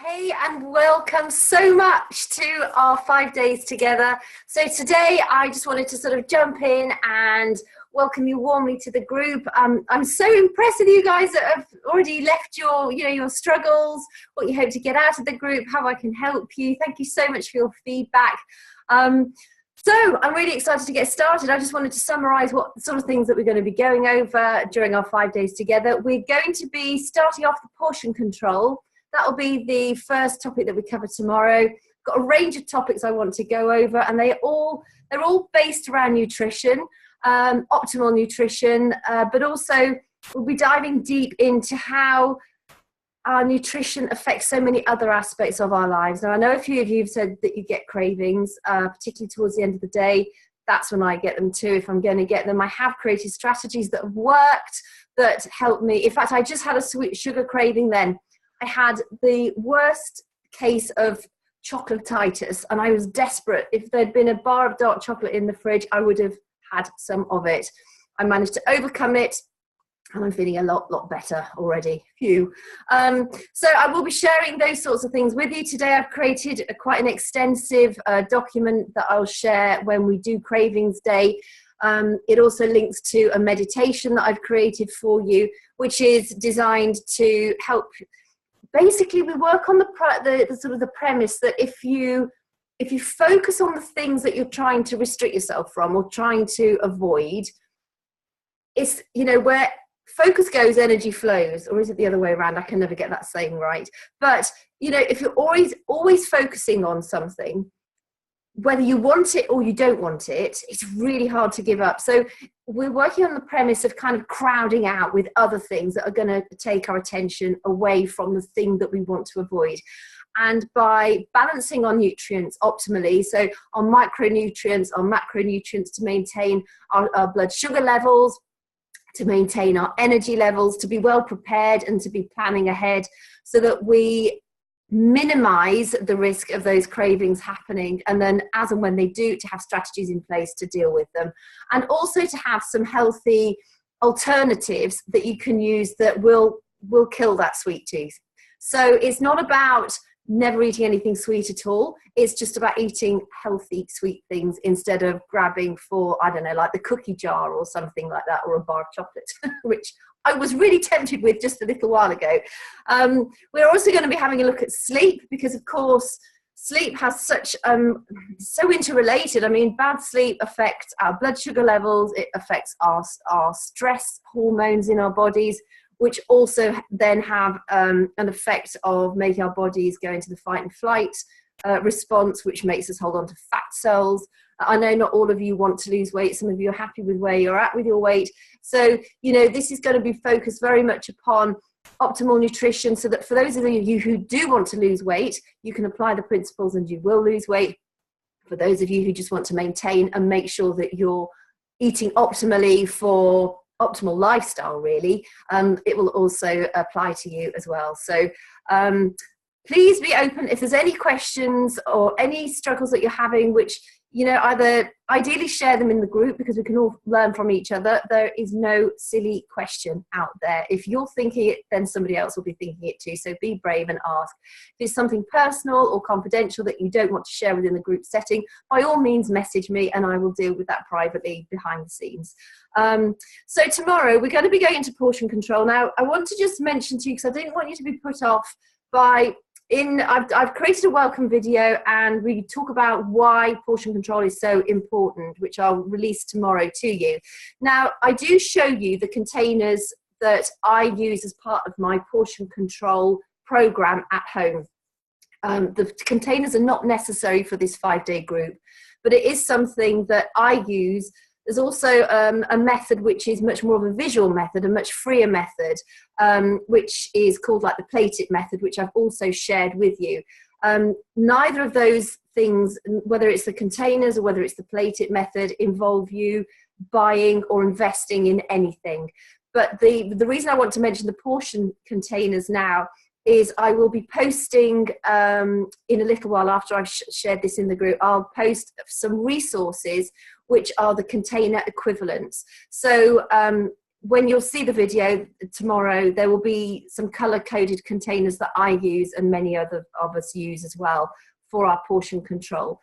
Hey, and welcome so much to our 5 days together. So today I just wanted to sort of jump in and welcome you warmly to the group. I'm so impressed with you guys that have already left your struggles, what you hope to get out of the group, how I can help you. Thank you so much for your feedback. So I'm really excited to get started. I just wanted to summarize what sort of things that we're going to be going over during our 5 days together. We're going to be starting off the portion control. That'll be the first topic that we cover tomorrow. Got a range of topics I want to go over, and they're all based around nutrition, optimal nutrition, but also we'll be diving deep into how our nutrition affects so many other aspects of our lives. Now, I know a few of you have said that you get cravings, particularly towards the end of the day. That's when I get them too, if I'm going to get them. I have created strategies that have worked, that help me. In fact, I just had a sweet sugar craving then. I had the worst case of chocolatitis and I was desperate. If there'd been a bar of dark chocolate in the fridge, I would have had some of it. I managed to overcome it and I'm feeling a lot better already. Phew. So I will be sharing those sorts of things with you today. I've created quite an extensive document that I'll share when we do Cravings Day. It also links to a meditation that I've created for you, which is designed to help. Basically, we work on the sort of the premise that if you focus on the things that you're trying to restrict yourself from or trying to avoid, it's, where focus goes, energy flows. Or is it the other way around? I can never get that saying right. But, if you're always focusing on something, whether you want it or you don't want it, it's really hard to give up. So we're working on the premise of kind of crowding out with other things that are going to take our attention away from the thing that we want to avoid. And by balancing our nutrients optimally, so our micronutrients, our macronutrients to maintain our blood sugar levels, to maintain our energy levels, to be well prepared and to be planning ahead so that we minimize the risk of those cravings happening, and then as and when they do, to have strategies in place to deal with them, and also to have some healthy alternatives that you can use that will kill that sweet tooth. So it's not about never eating anything sweet at all. It's just about eating healthy sweet things instead of grabbing for, I don't know, like the cookie jar or something like that, or a bar of chocolate, which I was really tempted with just a little while ago. We're also going to be having a look at sleep because, of course, sleep has such, so interrelated. I mean, bad sleep affects our blood sugar levels. It affects our stress hormones in our bodies, which also then have an effect of making our bodies go into the fight and flight response, which makes us hold on to fat cells. I know not all of you want to lose weight. Some of you are happy with where you're at with your weight. So, this is going to be focused very much upon optimal nutrition so that for those of you who do want to lose weight, you can apply the principles and you will lose weight. For those of you who just want to maintain and make sure that you're eating optimally for optimal lifestyle, really, it will also apply to you as well. So please be open if there's any questions or any struggles that you're having, which either ideally share them in the group because we can all learn from each other. There is no silly question out there. If you're thinking it, then somebody else will be thinking it too. So be brave and ask. If it's something personal or confidential that you don't want to share within the group setting, by all means message me and I will deal with that privately behind the scenes. So tomorrow we're going to be going into portion control. Now, I want to just mention to you, because I didn't want you to be put off by I've created a welcome video and we talk about why portion control is so important, which I'll release tomorrow to you. Now, I do show you the containers that I use as part of my portion control program at home. The containers are not necessary for this 5-day group, but it is something that I use. There's also a method which is much more of a visual method, a much freer method, which is called like the plate it method, which I've also shared with you. Neither of those things, whether it's the containers or whether it's the plate it method, involve you buying or investing in anything. But the reason I want to mention the portion containers now is I will be posting in a little while after I've shared this in the group, I'll post some resources which are the container equivalents. So when you'll see the video tomorrow, there will be some color-coded containers that I use and many other of us use as well for our portion control.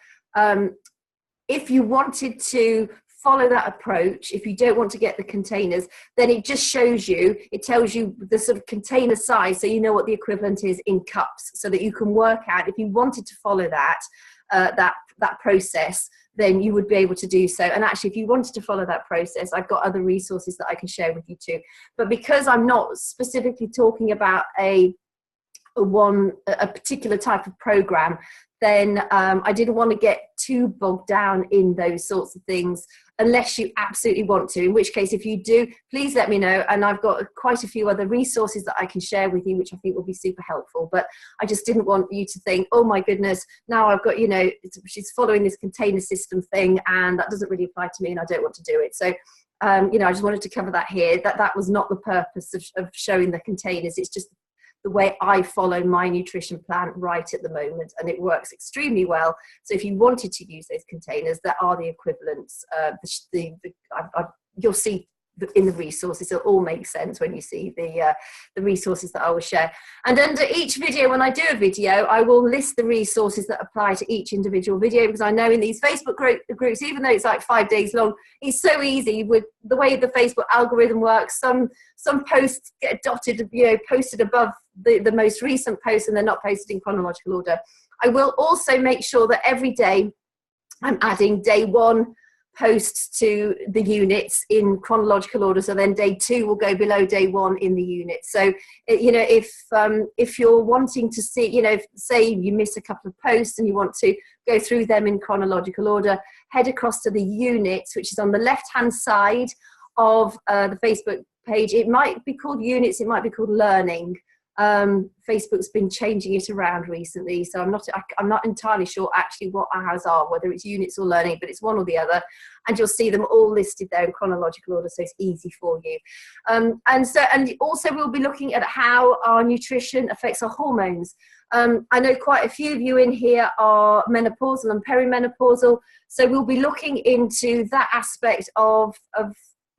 If you wanted to follow that approach, if you don't want to get the containers, then it just shows you, it tells you the sort of container size, so you know what the equivalent is in cups, so that you can work out if you wanted to follow that that process, then you would be able to do so. And actually, if you wanted to follow that process, I've got other resources that I can share with you too. But because I'm not specifically talking about a particular type of program, then I didn't want to get too bogged down in those sorts of things, unless you absolutely want to, in which case, if you do, please let me know. And I've got quite a few other resources that I can share with you, which I think will be super helpful. But I just didn't want you to think, oh my goodness, now I've got, she's following this container system thing, and that doesn't really apply to me, and I don't want to do it. So, I just wanted to cover that here, that was not the purpose of showing the containers. It's just the way I follow my nutrition plan right at the moment, and it works extremely well. So if you wanted to use those containers, there are the equivalents. You'll see in the resources, it'll all make sense when you see the resources that I will share. And under each video, when I do a video, I will list the resources that apply to each individual video, because I know in these Facebook groups, even though it's like 5 days long, it's so easy with the way the Facebook algorithm works. Some posts get dotted, posted above the most recent post, and they're not posted in chronological order. I will also make sure that every day I'm adding day 1 posts to the units in chronological order, so then day 2 will go below day 1 in the unit. So if you're wanting to see, say you miss a couple of posts and you want to go through them in chronological order, head across to the units, which is on the left hand side of the Facebook page. It might be called units, it might be called learning. Facebook's been changing it around recently, so I'm not entirely sure actually what ours are, whether it's units or learning, but it's one or the other, and you'll see them all listed there in chronological order, so it's easy for you. And also we'll be looking at how our nutrition affects our hormones. I know quite a few of you in here are menopausal and perimenopausal, so we'll be looking into that aspect of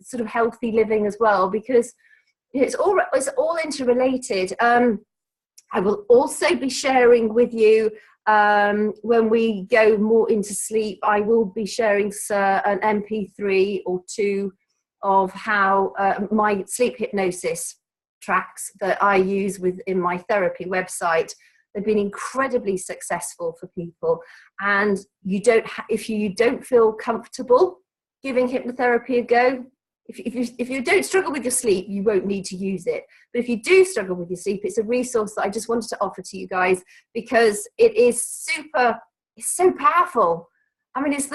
sort of healthy living as well, because it's all interrelated. I will also be sharing with you when we go more into sleep. I will be sharing an MP3 or 2 of how my sleep hypnosis tracks that I use within my therapy website. They've been incredibly successful for people, and if you don't feel comfortable giving hypnotherapy a go, if you don't struggle with your sleep, you won't need to use it. But if you do struggle with your sleep, it's a resource that I just wanted to offer to you guys, because it's so powerful. I mean, it's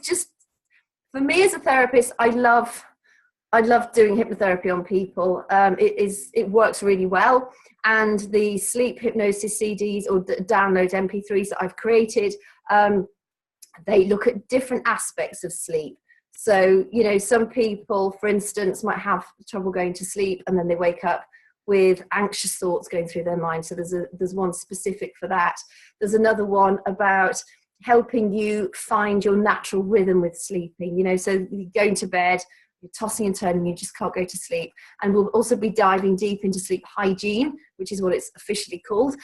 just, for me as a therapist, I love doing hypnotherapy on people. It works really well. And the sleep hypnosis CDs or download MP3s that I've created, they look at different aspects of sleep. So, some people, for instance, might have trouble going to sleep, and then they wake up with anxious thoughts going through their mind. So there's one specific for that. There's another one about helping you find your natural rhythm with sleeping. So you're going to bed, you're tossing and turning, you just can't go to sleep. And we'll also be diving deep into sleep hygiene, which is what it's officially called,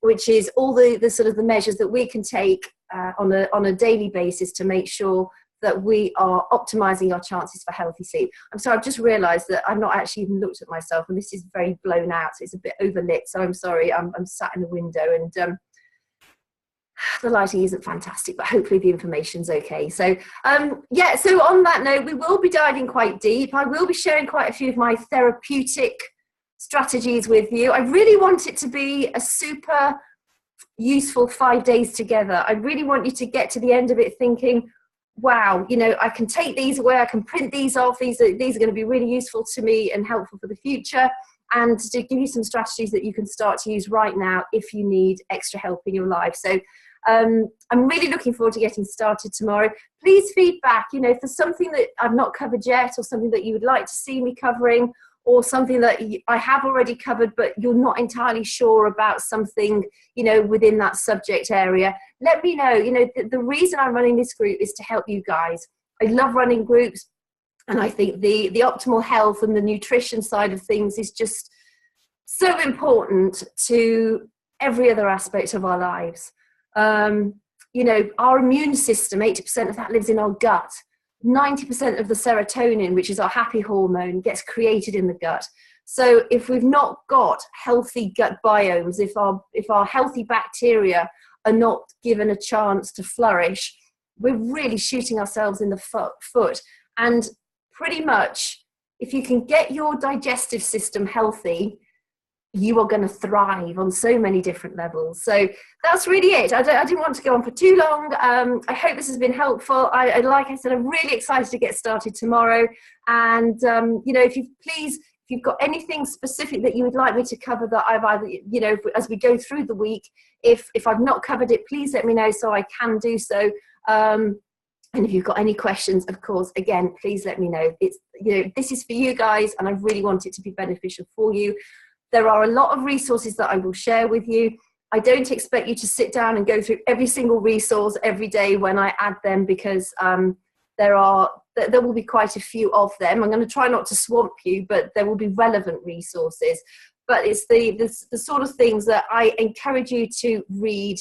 which is all the sort of the measures that we can take on a daily basis to make sure that we are optimizing our chances for healthy sleep. I'm sorry, I've just realized that I've not actually even looked at myself, and this is very blown out, so it's a bit overlit, so I'm sorry. I'm sat in the window, and the lighting isn't fantastic, but hopefully the information's okay. So so on that note, we will be diving quite deep. I will be sharing quite a few of my therapeutic strategies with you. I really want it to be a super useful 5 days together. I really want you to get to the end of it thinking, wow, I can take these away, I can print these off, these are going to be really useful to me and helpful for the future, and to give you some strategies that you can start to use right now if you need extra help in your life. So I'm really looking forward to getting started tomorrow. Please feedback, if there's something that I've not covered yet, or something that you would like to see me covering, or something that I have already covered, but you're not entirely sure about something, within that subject area, let me know. The reason I'm running this group is to help you guys. I love running groups. And I think the optimal health and the nutrition side of things is just so important to every other aspect of our lives. You know, our immune system, 80% of that lives in our gut. 90% of the serotonin, which is our happy hormone, gets created in the gut. So if we've not got healthy gut biomes, if our healthy bacteria are not given a chance to flourish, we're really shooting ourselves in the foot. And pretty much, if you can get your digestive system healthy, you are going to thrive on so many different levels. So that's really it. I didn't want to go on for too long. I hope this has been helpful. Like I said, I'm really excited to get started tomorrow. And, you know, if you've got anything specific that you would like me to cover that I've either, you know, as we go through the week, if I've not covered it, please let me know so I can do so. And if you've got any questions, of course, again, please let me know. It's, you know, this is for you guys, and I really want it to be beneficial for you. There are a lot of resources that I will share with you. I don't expect you to sit down and go through every single resource every day when I add them, because there will be quite a few of them. I'm going to try not to swamp you, but there will be relevant resources. But it's the sort of things that I encourage you to read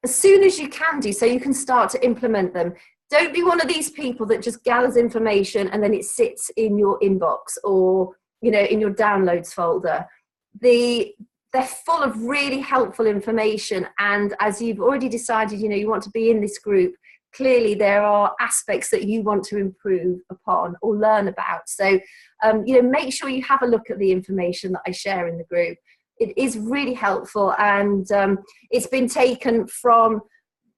as soon as you can do, so you can start to implement them. Don't be one of these people that just gathers information and then it sits in your inbox or, you know, in your downloads folder. They're full of really helpful information, and as you've already decided, you know, you want to be in this group, clearly there are aspects that you want to improve upon or learn about. So, you know, make sure you have a look at the information that I share in the group. It is really helpful, and it's been taken from,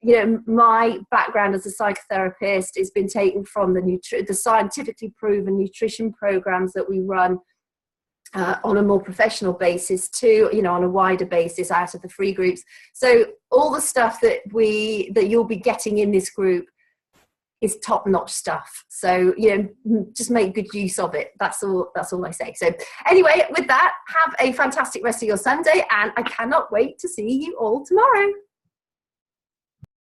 you know, my background as a psychotherapist. It's been taken from the scientifically proven nutrition programs that we run on a more professional basis too, you know, on a wider basis out of the free groups. So all the stuff that you'll be getting in this group is top-notch stuff. So, you know, just make good use of it. That's all I say. So anyway, with that, have a fantastic rest of your Sunday, and I cannot wait to see you all tomorrow.